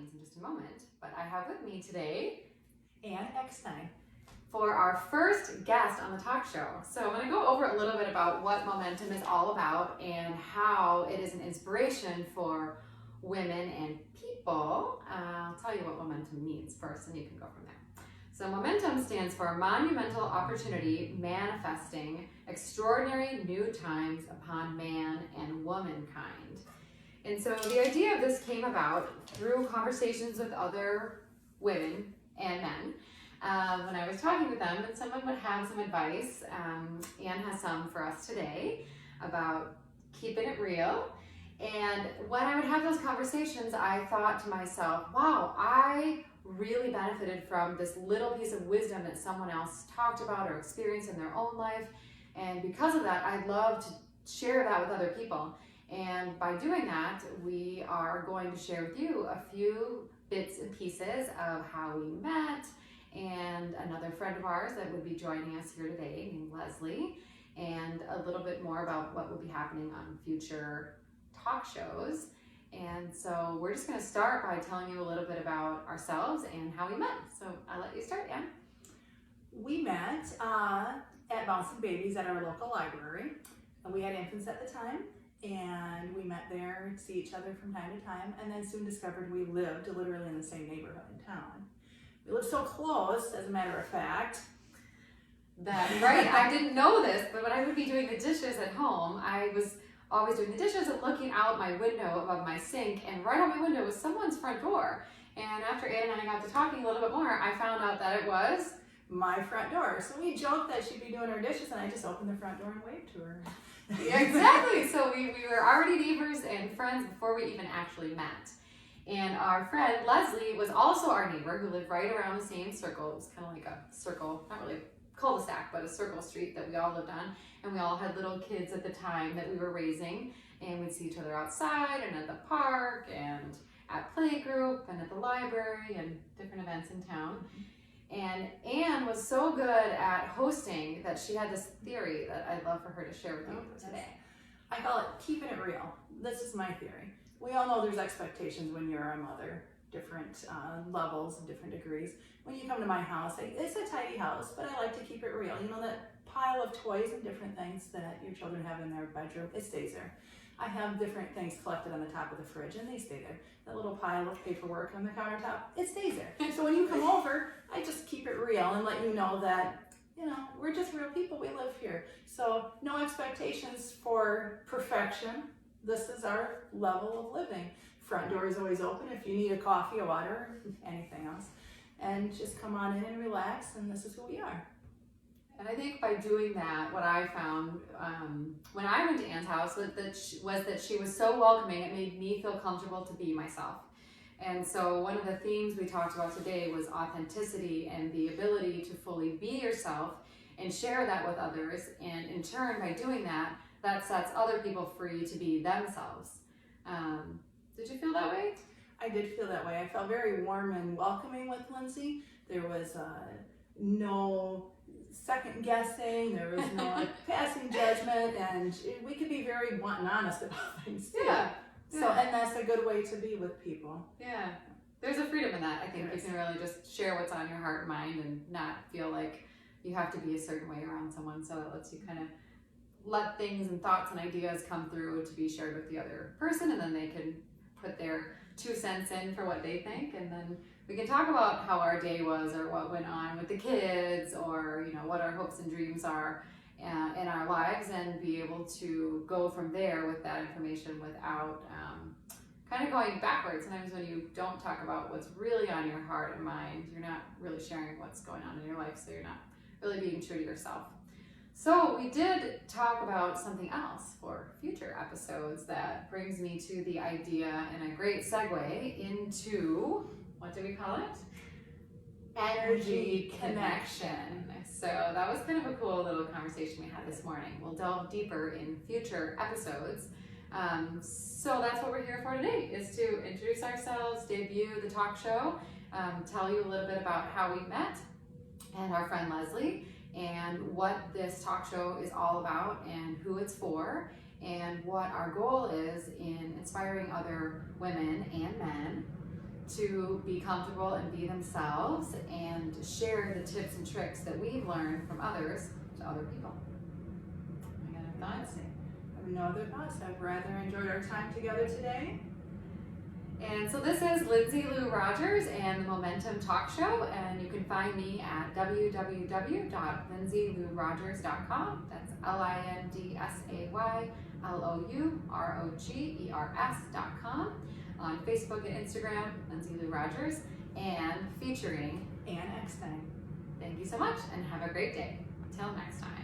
means in just a moment. But I have with me today and Eckstein for our first guest on the talk show. So I'm going to go over a little bit about what Momentum is all about and how it is an inspiration for women and people. I'll tell you what Momentum means first, and you can go from there. So Momentum stands for Monumental Opportunity Manifesting Extraordinary New Times Upon Man and Womankind. And so the idea of this came about through conversations with other women and men. When I was talking with them, and someone would have some advice, Anne has some for us today about keeping it real. And when I would have those conversations, I thought to myself, wow, I really benefited from this little piece of wisdom that someone else talked about or experienced in their own life. And because of that, I'd love to share that with other people. And by doing that, we are going to share with you a few bits and pieces of how we met, and another friend of ours that would be joining us here today named Leslie, and a little bit more about what will be happening on future talk shows. And so we're just going to start by telling you a little bit about ourselves and how we met. So I'll let you start, Anne. We met at Bouncing Babies at our local library. And we had infants at the time, and we met there to see each other from time to time, and then soon discovered we lived literally in the same neighborhood in town. We lived so close, as a matter of fact. Right, I didn't know this, but when I would be doing the dishes at home, I was always doing the dishes and looking out my window above my sink, and right on my window was someone's front door. And after Anne and I got to talking a little bit more, I found out that it was my front door. So we joked that she'd be doing her dishes, and I just opened the front door and waved to her. Yeah, exactly. So we were already neighbors and friends before we even actually met. And our friend Leslie was also our neighbor who lived right around the same circle. It was kind of like a circle, not really cul-de-sac, but a circle street that we all lived on. And we all had little kids at the time that we were raising. And we'd see each other outside and at the park and at playgroup and at the library and different events in town. And Anne was so good at hosting that she had this theory that I'd love for her to share with you today. I call it keeping it real. This is my theory. We all know there's expectations when you're a mother, different levels and different degrees. When you come to my house, it's a tidy house, but I like to keep it real. You know, that pile of toys and different things that your children have in their bedroom, it stays there. I have different things collected on the top of the fridge, and they stay there. That little pile of paperwork on the countertop, it stays there. So when you come over, I just keep it real and let you know that, you know, we're just real people, we live here. So no expectations for perfection. This is our level of living. Front door is always open if you need a coffee, a water, anything else. And just come on in and relax, and this is who we are. And I think by doing that, what I found when I went to Anne's house was that she was so welcoming, it made me feel comfortable to be myself. And so one of the themes we talked about today was authenticity and the ability to fully be yourself and share that with others. And in turn, by doing that, that sets other people free to be themselves. Did you feel that way? I did feel that way. I felt very warm and welcoming with Lindsay. There was no second guessing, there was no passing judgment, and we could be very blunt and honest about things too. Yeah. So, and that's a good way to be with people. Yeah. There's a freedom in that. I think you can really just share what's on your heart and mind and not feel like you have to be a certain way around someone. So it lets you kind of let things and thoughts and ideas come through to be shared with the other person, and then they can put their 2 cents in for what they think, and then we can talk about how our day was or what went on with the kids, or you know what our hopes and dreams are in our lives, and be able to go from there with that information without kind of going backwards. Sometimes when you don't talk about what's really on your heart and mind, you're not really sharing what's going on in your life, so you're not really being true to yourself. So we did talk about something else for future episodes that brings me to the idea and a great segue into, what do we call it? Energy connection. So that was kind of a cool little conversation we had this morning. We'll delve deeper in future episodes. So that's what we're here for today, is to introduce ourselves, debut the talk show, tell you a little bit about how we met and our friend Leslie, and what this talk show is all about and who it's for, and what our goal is in inspiring other women and men to be comfortable and be themselves and share the tips and tricks that we've learned from others to other people. I got any thoughts? I have no other thoughts. I've rather enjoyed our time together today. And so this is Lindsay Lou Rogers and the Momentum Talk Show, and you can find me at www.lindsaylourogers.com. That's LINDSAYLOUROGERS.com. On Facebook and Instagram, Lindsay Lou Rogers, and featuring Eckstein. Thank you so much, and have a great day. Till next time.